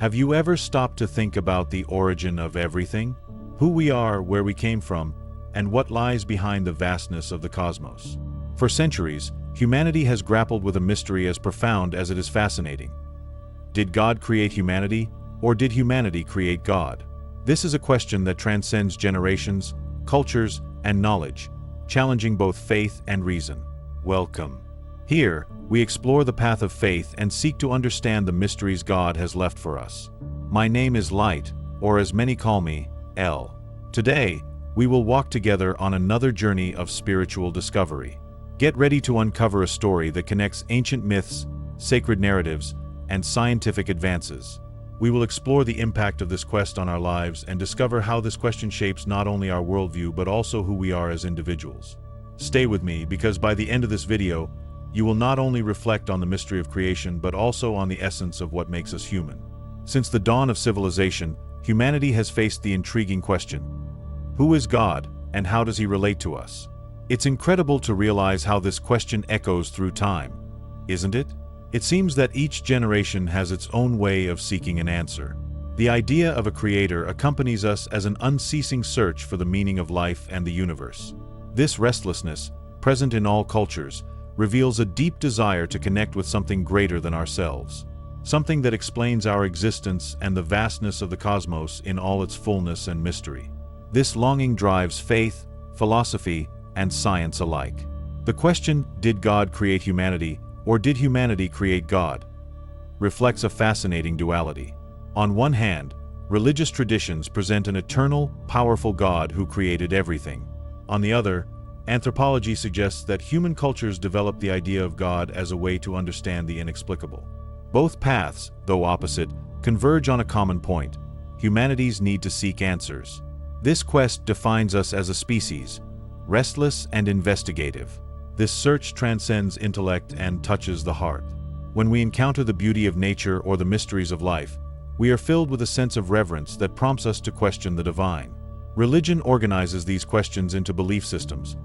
Have you ever stopped to think about the origin of everything? Who we are, where we came from, and what lies behind the vastness of the cosmos? For centuries, humanity has grappled with a mystery as profound as it is fascinating. Did God create humanity, or did humanity create God? This is a question that transcends generations, cultures, and knowledge, challenging both faith and reason. Welcome. Here, we explore the path of faith and seek to understand the mysteries God has left for us. My name is Light, or as many call me, L. Today, we will walk together on another journey of spiritual discovery. Get ready to uncover a story that connects ancient myths, sacred narratives, and scientific advances. We will explore the impact of this quest on our lives and discover how this question shapes not only our worldview but also who we are as individuals. Stay with me, because by the end of this video, you will not only reflect on the mystery of creation but also on the essence of what makes us human. Since the dawn of civilization, humanity has faced the intriguing question: who is God, and how does he relate to us? It's incredible to realize how this question echoes through time, isn't it? It seems that each generation has its own way of seeking an answer. The idea of a creator accompanies us as an unceasing search for the meaning of life and the universe. This restlessness, present in all cultures, reveals a deep desire to connect with something greater than ourselves, something that explains our existence and the vastness of the cosmos in all its fullness and mystery. This longing drives faith, philosophy, and science alike. The question, did God create humanity, or did humanity create God, reflects a fascinating duality. On one hand, religious traditions present an eternal, powerful God who created everything. On the other, anthropology suggests that human cultures developed the idea of God as a way to understand the inexplicable. Both paths, though opposite, converge on a common point: humanity's need to seek answers. This quest defines us as a species, restless and investigative. This search transcends intellect and touches the heart. When we encounter the beauty of nature or the mysteries of life, we are filled with a sense of reverence that prompts us to question the divine. Religion organizes these questions into belief systems,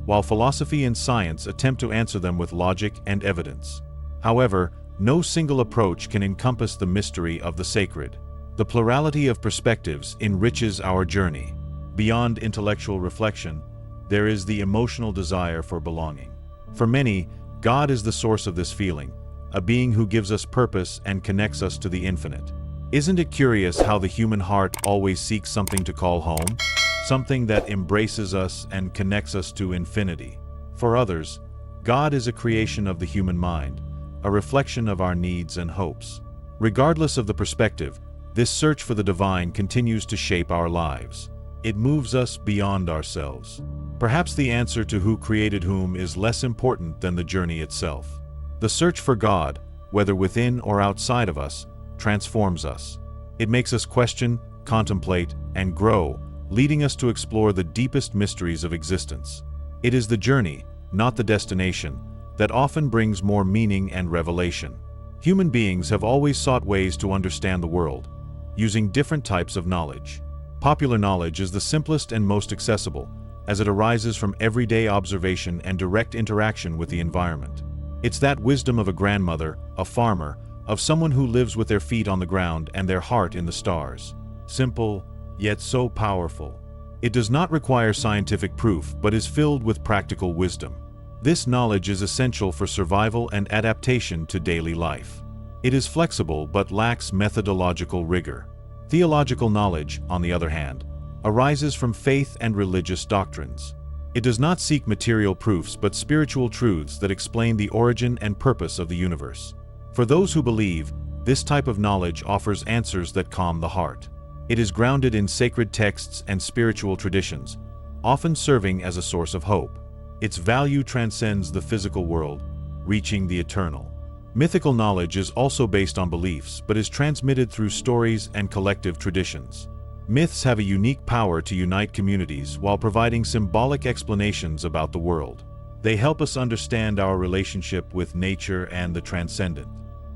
while philosophy and science attempt to answer them with logic and evidence. However, no single approach can encompass the mystery of the sacred. The plurality of perspectives enriches our journey. Beyond intellectual reflection, there is the emotional desire for belonging. For many, God is the source of this feeling, a being who gives us purpose and connects us to the infinite. Isn't it curious how the human heart always seeks something to call home? Something that embraces us and connects us to infinity. For others, God is a creation of the human mind, a reflection of our needs and hopes. Regardless of the perspective, this search for the divine continues to shape our lives. It moves us beyond ourselves. Perhaps the answer to who created whom is less important than the journey itself. The search for God, whether within or outside of us, transforms us. It makes us question, contemplate, and grow, leading us to explore the deepest mysteries of existence. It is the journey, not the destination, that often brings more meaning and revelation. Human beings have always sought ways to understand the world, using different types of knowledge. Popular knowledge is the simplest and most accessible, as it arises from everyday observation and direct interaction with the environment. It's that wisdom of a grandmother, a farmer, of someone who lives with their feet on the ground and their heart in the stars. Simple, yet so powerful. It does not require scientific proof, but is filled with practical wisdom. This knowledge is essential for survival and adaptation to daily life. It is flexible but lacks methodological rigor. Theological knowledge, on the other hand, arises from faith and religious doctrines. It does not seek material proofs but spiritual truths that explain the origin and purpose of the universe. For those who believe, this type of knowledge offers answers that calm the heart. It is grounded in sacred texts and spiritual traditions, often serving as a source of hope. Its value transcends the physical world, reaching the eternal. Mythical knowledge is also based on beliefs but is transmitted through stories and collective traditions. Myths have a unique power to unite communities while providing symbolic explanations about the world. They help us understand our relationship with nature and the transcendent.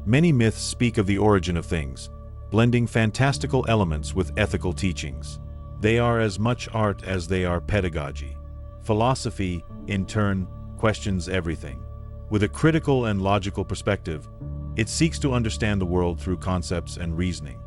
Many myths speak of the origin of things, blending fantastical elements with ethical teachings. They are as much art as they are pedagogy. Philosophy, in turn, questions everything. With a critical and logical perspective, it seeks to understand the world through concepts and reasoning.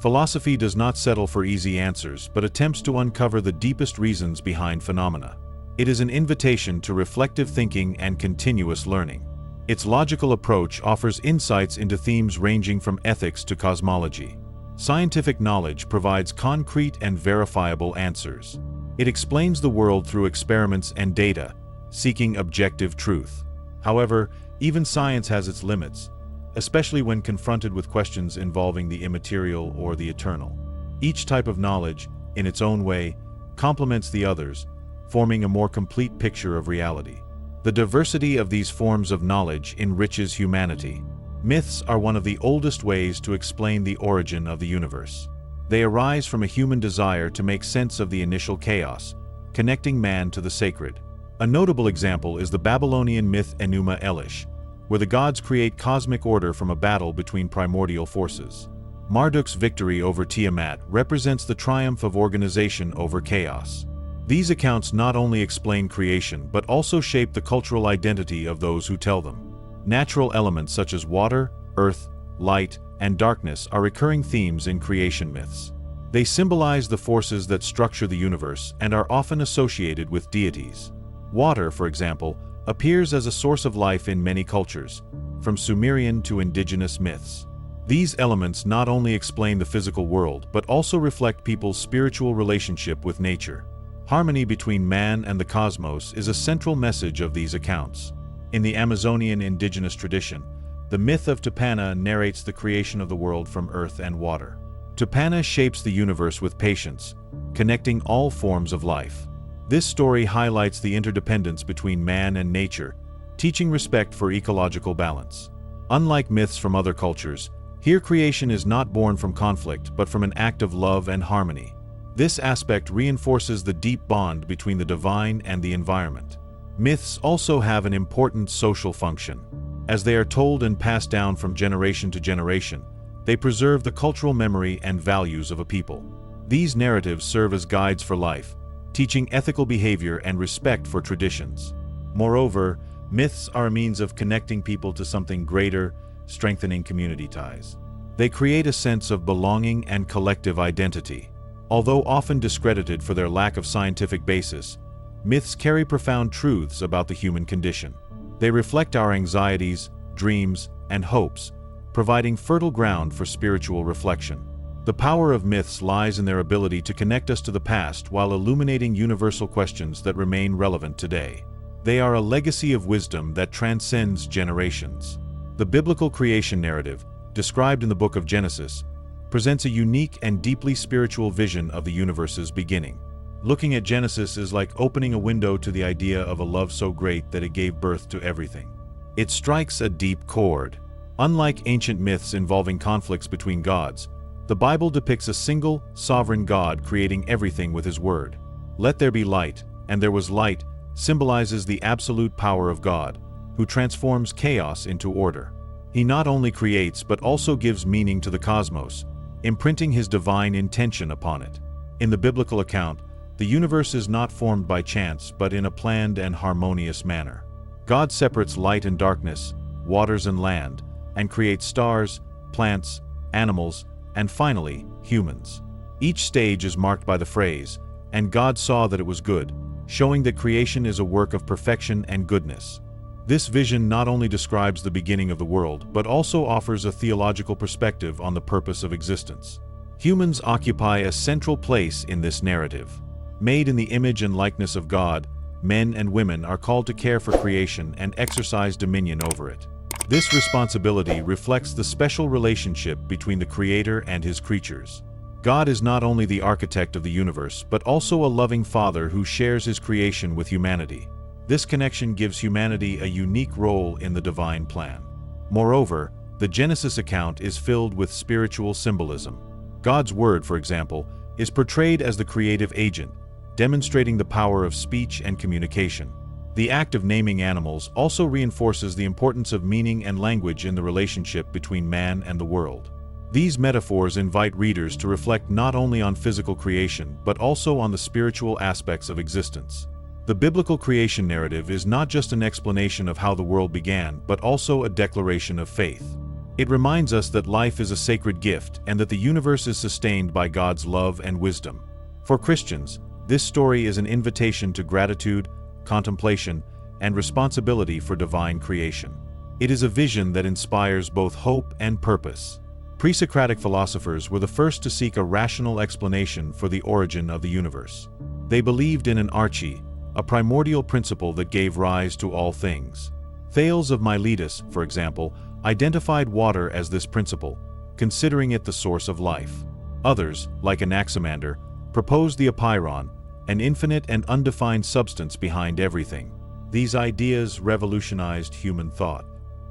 Philosophy does not settle for easy answers but attempts to uncover the deepest reasons behind phenomena. It is an invitation to reflective thinking and continuous learning. Its logical approach offers insights into themes ranging from ethics to cosmology. Scientific knowledge provides concrete and verifiable answers. It explains the world through experiments and data, seeking objective truth. However, even science has its limits, especially when confronted with questions involving the immaterial or the eternal. Each type of knowledge, in its own way, complements the others, forming a more complete picture of reality. The diversity of these forms of knowledge enriches humanity. Myths are one of the oldest ways to explain the origin of the universe. They arise from a human desire to make sense of the initial chaos, connecting man to the sacred. A notable example is the Babylonian myth Enuma Elish, where the gods create cosmic order from a battle between primordial forces. Marduk's victory over Tiamat represents the triumph of organization over chaos. These accounts not only explain creation but also shape the cultural identity of those who tell them. Natural elements such as water, earth, light, and darkness are recurring themes in creation myths. They symbolize the forces that structure the universe and are often associated with deities. Water, for example, appears as a source of life in many cultures, from Sumerian to indigenous myths. These elements not only explain the physical world but also reflect people's spiritual relationship with nature. Harmony between man and the cosmos is a central message of these accounts. In the Amazonian indigenous tradition, the myth of Tupana narrates the creation of the world from earth and water. Tupana shapes the universe with patience, connecting all forms of life. This story highlights the interdependence between man and nature, teaching respect for ecological balance. Unlike myths from other cultures, here creation is not born from conflict but from an act of love and harmony. This aspect reinforces the deep bond between the divine and the environment. Myths also have an important social function. As they are told and passed down from generation to generation, they preserve the cultural memory and values of a people. These narratives serve as guides for life, teaching ethical behavior and respect for traditions. Moreover, myths are a means of connecting people to something greater, strengthening community ties. They create a sense of belonging and collective identity. Although often discredited for their lack of scientific basis, myths carry profound truths about the human condition. They reflect our anxieties, dreams, and hopes, providing fertile ground for spiritual reflection. The power of myths lies in their ability to connect us to the past while illuminating universal questions that remain relevant today. They are a legacy of wisdom that transcends generations. The biblical creation narrative, described in the book of Genesis, presents a unique and deeply spiritual vision of the universe's beginning. Looking at Genesis is like opening a window to the idea of a love so great that it gave birth to everything. It strikes a deep chord. Unlike ancient myths involving conflicts between gods, the Bible depicts a single, sovereign God creating everything with His word. "Let there be light, and there was light," symbolizes the absolute power of God, who transforms chaos into order. He not only creates but also gives meaning to the cosmos, imprinting His divine intention upon it. In the biblical account, the universe is not formed by chance but in a planned and harmonious manner. God separates light and darkness, waters and land, and creates stars, plants, animals, and finally, humans. Each stage is marked by the phrase, "And God saw that it was good," showing that creation is a work of perfection and goodness. This vision not only describes the beginning of the world, but also offers a theological perspective on the purpose of existence. Humans occupy a central place in this narrative. Made in the image and likeness of God, men and women are called to care for creation and exercise dominion over it. This responsibility reflects the special relationship between the Creator and His creatures. God is not only the architect of the universe, but also a loving Father who shares His creation with humanity. This connection gives humanity a unique role in the divine plan. Moreover, the Genesis account is filled with spiritual symbolism. God's word, for example, is portrayed as the creative agent, demonstrating the power of speech and communication. The act of naming animals also reinforces the importance of meaning and language in the relationship between man and the world. These metaphors invite readers to reflect not only on physical creation but also on the spiritual aspects of existence. The biblical creation narrative is not just an explanation of how the world began, but also a declaration of faith. It reminds us that life is a sacred gift and that the universe is sustained by God's love and wisdom. For Christians, this story is an invitation to gratitude, contemplation, and responsibility for divine creation. It is a vision that inspires both hope and purpose. Pre-Socratic philosophers were the first to seek a rational explanation for the origin of the universe. They believed in an arche, a primordial principle that gave rise to all things. Thales of Miletus, for example, identified water as this principle, considering it the source of life. Others, like Anaximander, proposed the apeiron, an infinite and undefined substance behind everything. These ideas revolutionized human thought.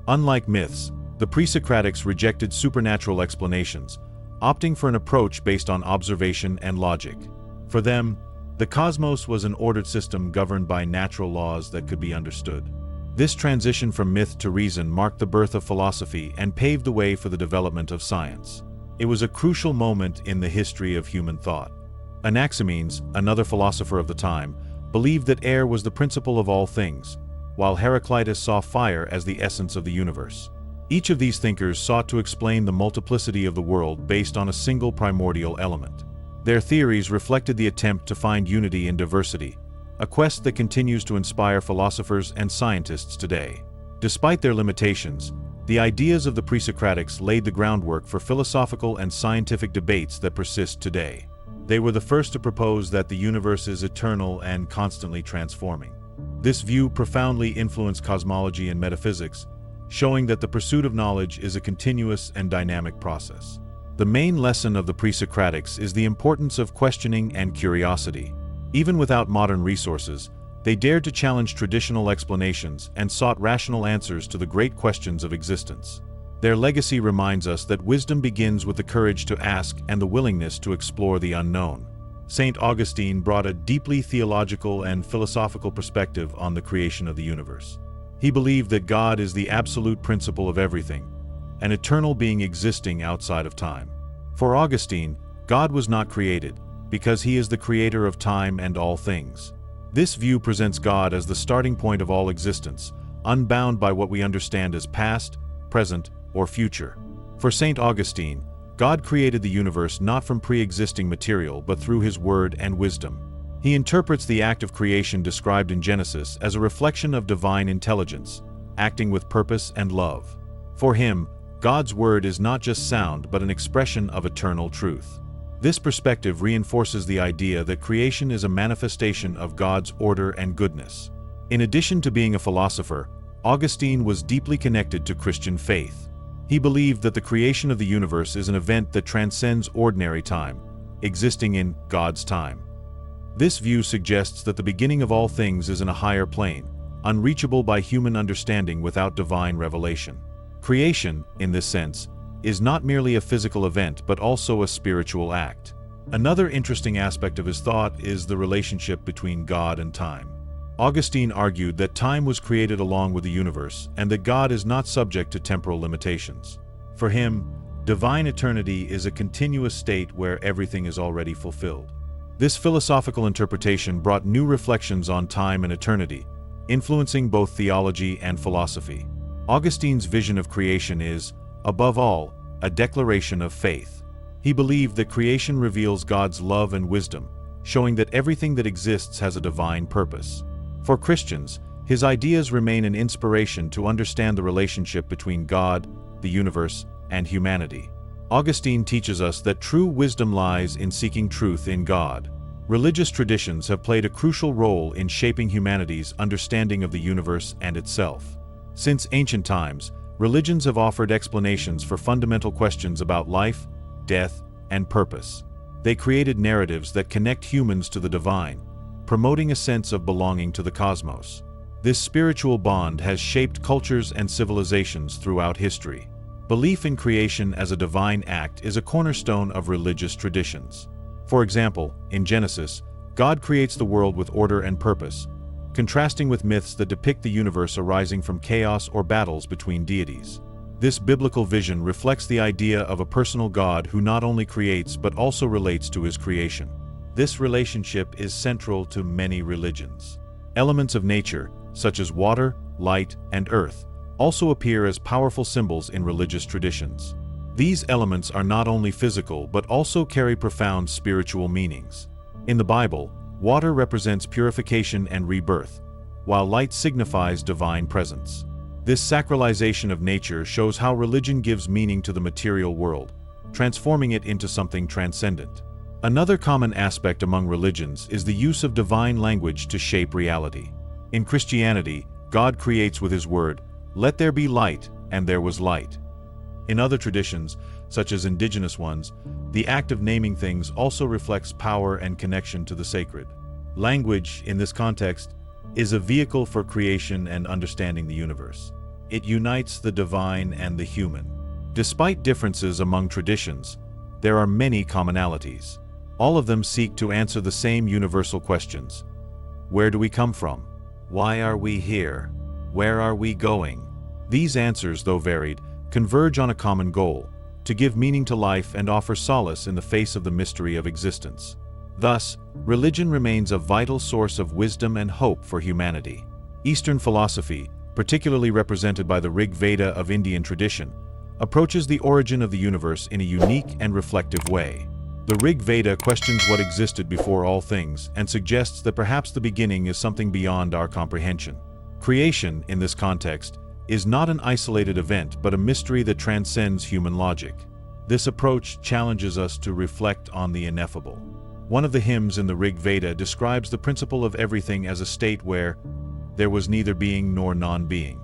Unlike myths, the pre-Socratics rejected supernatural explanations, opting for an approach based on observation and logic. For them, the cosmos was an ordered system governed by natural laws that could be understood. This transition from myth to reason marked the birth of philosophy and paved the way for the development of science. It was a crucial moment in the history of human thought. Anaximenes, another philosopher of the time, believed that air was the principle of all things, while Heraclitus saw fire as the essence of the universe. Each of these thinkers sought to explain the multiplicity of the world based on a single primordial element. Their theories reflected the attempt to find unity in diversity, a quest that continues to inspire philosophers and scientists today. Despite their limitations, the ideas of the pre-Socratics laid the groundwork for philosophical and scientific debates that persist today. They were the first to propose that the universe is eternal and constantly transforming. This view profoundly influenced cosmology and metaphysics, showing that the pursuit of knowledge is a continuous and dynamic process. The main lesson of the pre-Socratics is the importance of questioning and curiosity. Even without modern resources, they dared to challenge traditional explanations and sought rational answers to the great questions of existence. Their legacy reminds us that wisdom begins with the courage to ask and the willingness to explore the unknown. St. Augustine brought a deeply theological and philosophical perspective on the creation of the universe. He believed that God is the absolute principle of everything, an eternal being existing outside of time. For Augustine, God was not created, because he is the creator of time and all things. This view presents God as the starting point of all existence, unbound by what we understand as past, present, or future. For St. Augustine, God created the universe not from pre-existing material but through his word and wisdom. He interprets the act of creation described in Genesis as a reflection of divine intelligence, acting with purpose and love. For him, God's word is not just sound but an expression of eternal truth. This perspective reinforces the idea that creation is a manifestation of God's order and goodness. In addition to being a philosopher, Augustine was deeply connected to Christian faith. He believed that the creation of the universe is an event that transcends ordinary time, existing in God's time. This view suggests that the beginning of all things is in a higher plane, unreachable by human understanding without divine revelation. Creation, in this sense, is not merely a physical event but also a spiritual act. Another interesting aspect of his thought is the relationship between God and time. Augustine argued that time was created along with the universe and that God is not subject to temporal limitations. For him, divine eternity is a continuous state where everything is already fulfilled. This philosophical interpretation brought new reflections on time and eternity, influencing both theology and philosophy. Augustine's vision of creation is, above all, a declaration of faith. He believed that creation reveals God's love and wisdom, showing that everything that exists has a divine purpose. For Christians, his ideas remain an inspiration to understand the relationship between God, the universe, and humanity. Augustine teaches us that true wisdom lies in seeking truth in God. Religious traditions have played a crucial role in shaping humanity's understanding of the universe and itself. Since ancient times, religions have offered explanations for fundamental questions about life, death, and purpose. They created narratives that connect humans to the divine, promoting a sense of belonging to the cosmos. This spiritual bond has shaped cultures and civilizations throughout history. Belief in creation as a divine act is a cornerstone of religious traditions. For example, in Genesis, God creates the world with order and purpose, contrasting with myths that depict the universe arising from chaos or battles between deities. This biblical vision reflects the idea of a personal God who not only creates but also relates to his creation. This relationship is central to many religions. Elements of nature, such as water, light, and earth, also appear as powerful symbols in religious traditions. These elements are not only physical but also carry profound spiritual meanings. In the Bible, water represents purification and rebirth, while light signifies divine presence. This sacralization of nature shows how religion gives meaning to the material world, transforming it into something transcendent. Another common aspect among religions is the use of divine language to shape reality. In Christianity, God creates with His word, "Let there be light," and there was light. In other traditions, such as indigenous ones, the act of naming things also reflects power and connection to the sacred. Language, in this context, is a vehicle for creation and understanding the universe. It unites the divine and the human. Despite differences among traditions, there are many commonalities. All of them seek to answer the same universal questions. Where do we come from? Why are we here? Where are we going? These answers, though varied, converge on a common goal: to give meaning to life and offer solace in the face of the mystery of existence. Thus, religion remains a vital source of wisdom and hope for humanity. Eastern philosophy, particularly represented by the Rig Veda of Indian tradition, approaches the origin of the universe in a unique and reflective way. The Rig Veda questions what existed before all things and suggests that perhaps the beginning is something beyond our comprehension. Creation, in this context, is not an isolated event but a mystery that transcends human logic. This approach challenges us to reflect on the ineffable. One of the hymns in the Rig Veda describes the principle of everything as a state where there was neither being nor non-being.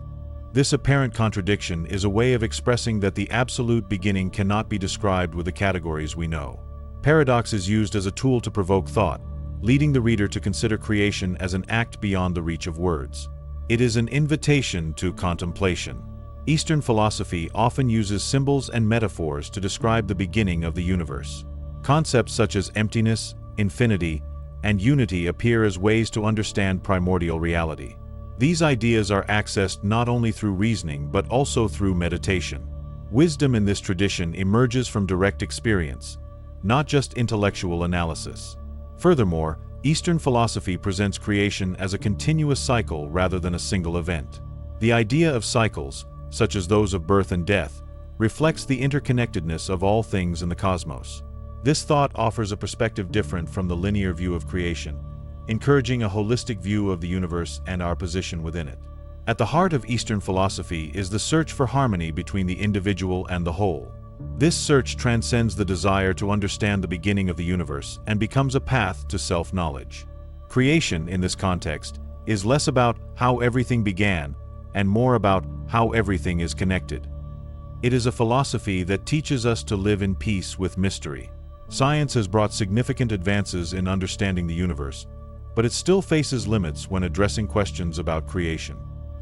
This apparent contradiction is a way of expressing that the absolute beginning cannot be described with the categories we know. Paradox is used as a tool to provoke thought, leading the reader to consider creation as an act beyond the reach of words. It is an invitation to contemplation. Eastern philosophy often uses symbols and metaphors to describe the beginning of the universe. Concepts such as emptiness, infinity, and unity appear as ways to understand primordial reality. These ideas are accessed not only through reasoning but also through meditation. Wisdom in this tradition emerges from direct experience, not just intellectual analysis. Furthermore, Eastern philosophy presents creation as a continuous cycle rather than a single event. The idea of cycles, such as those of birth and death, reflects the interconnectedness of all things in the cosmos. This thought offers a perspective different from the linear view of creation, encouraging a holistic view of the universe and our position within it. At the heart of Eastern philosophy is the search for harmony between the individual and the whole. This search transcends the desire to understand the beginning of the universe and becomes a path to self-knowledge. Creation, in this context, is less about how everything began and more about how everything is connected. It is a philosophy that teaches us to live in peace with mystery. Science has brought significant advances in understanding the universe, but it still faces limits when addressing questions about creation.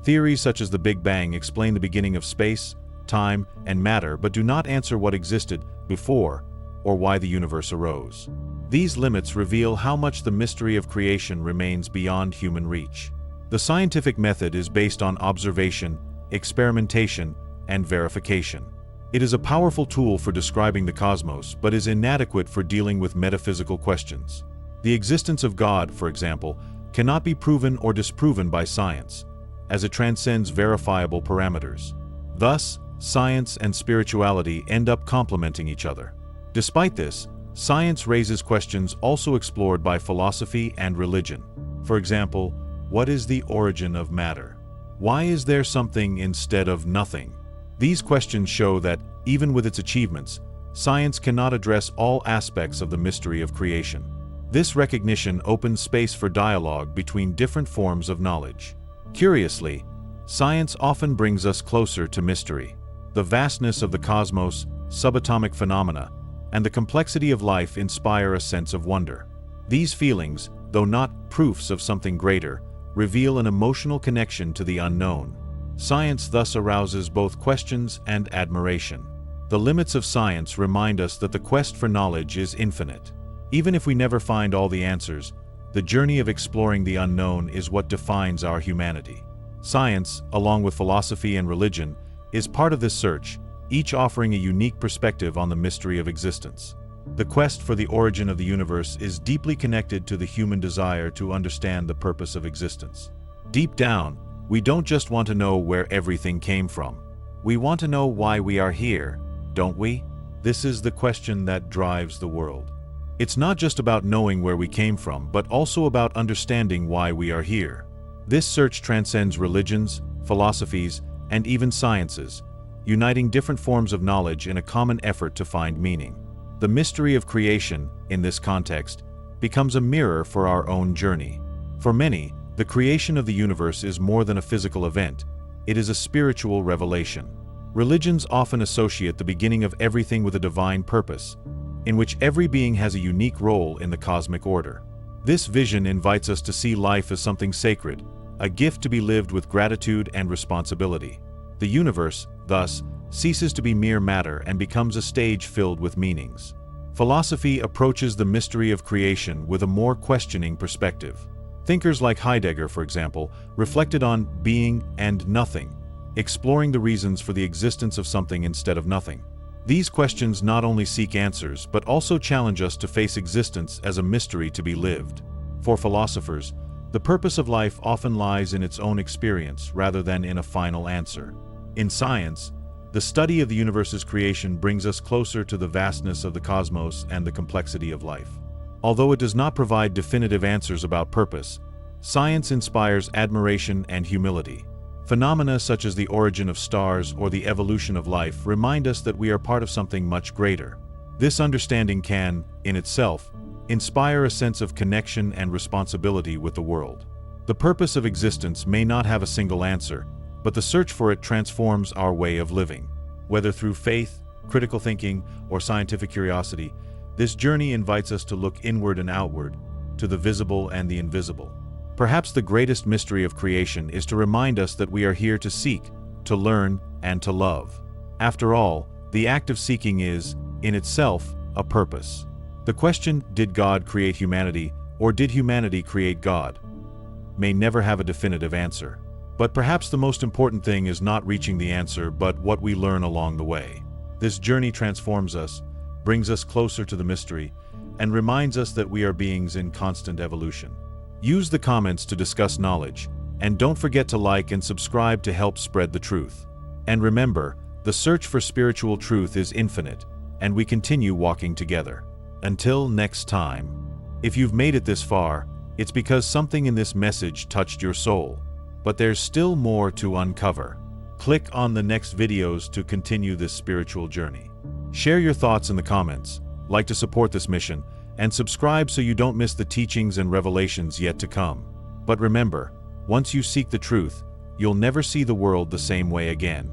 Theories such as the Big Bang explain the beginning of space, time, and matter, but do not answer what existed before or why the universe arose. These limits reveal how much the mystery of creation remains beyond human reach. The scientific method is based on observation, experimentation, and verification. It is a powerful tool for describing the cosmos, but is inadequate for dealing with metaphysical questions. The existence of God, for example, cannot be proven or disproven by science, as it transcends verifiable parameters. Thus, science and spirituality end up complementing each other. Despite this, science raises questions also explored by philosophy and religion. For example, what is the origin of matter? Why is there something instead of nothing? These questions show that, even with its achievements, science cannot address all aspects of the mystery of creation. This recognition opens space for dialogue between different forms of knowledge. Curiously, science often brings us closer to mystery. The vastness of the cosmos, subatomic phenomena, and the complexity of life inspire a sense of wonder. These feelings, though not proofs of something greater, reveal an emotional connection to the unknown. Science thus arouses both questions and admiration. The limits of science remind us that the quest for knowledge is infinite. Even if we never find all the answers, the journey of exploring the unknown is what defines our humanity. Science, along with philosophy and religion, is part of this search, each offering a unique perspective on the mystery of existence. The quest for the origin of the universe is deeply connected to the human desire to understand the purpose of existence. Deep down, We don't just want to know where everything came from. We want to know why we are here, don't we? This is the question that drives the world. It's not just about knowing where we came from, but also about understanding why we are here. This search transcends religions, philosophies, and even sciences, uniting different forms of knowledge in a common effort to find meaning. The mystery of creation, in this context, becomes a mirror for our own journey. For many, the creation of the universe is more than a physical event. It is a spiritual revelation. Religions often associate the beginning of everything with a divine purpose, in which every being has a unique role in the cosmic order. This vision invites us to see life as something sacred, a gift to be lived with gratitude and responsibility. The universe, thus, ceases to be mere matter and becomes a stage filled with meanings. Philosophy approaches the mystery of creation with a more questioning perspective. Thinkers like Heidegger, for example, reflected on being and nothing, exploring the reasons for the existence of something instead of nothing. These questions not only seek answers, but also challenge us to face existence as a mystery to be lived. For philosophers, the purpose of life often lies in its own experience rather than in a final answer. In science, the study of the universe's creation brings us closer to the vastness of the cosmos and the complexity of life. Although it does not provide definitive answers about purpose, science inspires admiration and humility. Phenomena such as the origin of stars or the evolution of life remind us that we are part of something much greater. This understanding can, in itself, inspire a sense of connection and responsibility with the world. The purpose of existence may not have a single answer, but the search for it transforms our way of living. Whether through faith, critical thinking, or scientific curiosity, this journey invites us to look inward and outward, to the visible and the invisible. Perhaps the greatest mystery of creation is to remind us that we are here to seek, to learn, and to love. After all, the act of seeking is, in itself, a purpose. The question, did God create humanity, or did humanity create God, may never have a definitive answer. But perhaps the most important thing is not reaching the answer, but what we learn along the way. This journey transforms us, brings us closer to the mystery, and reminds us that we are beings in constant evolution. Use the comments to discuss knowledge, and don't forget to like and subscribe to help spread the truth. And remember, the search for spiritual truth is infinite, and we continue walking together. Until next time. If you've made it this far, it's because something in this message touched your soul. But there's still more to uncover. Click on the next videos to continue this spiritual journey. Share your thoughts in the comments, like to support this mission, and subscribe so you don't miss the teachings and revelations yet to come. But remember, once you seek the truth, you'll never see the world the same way again.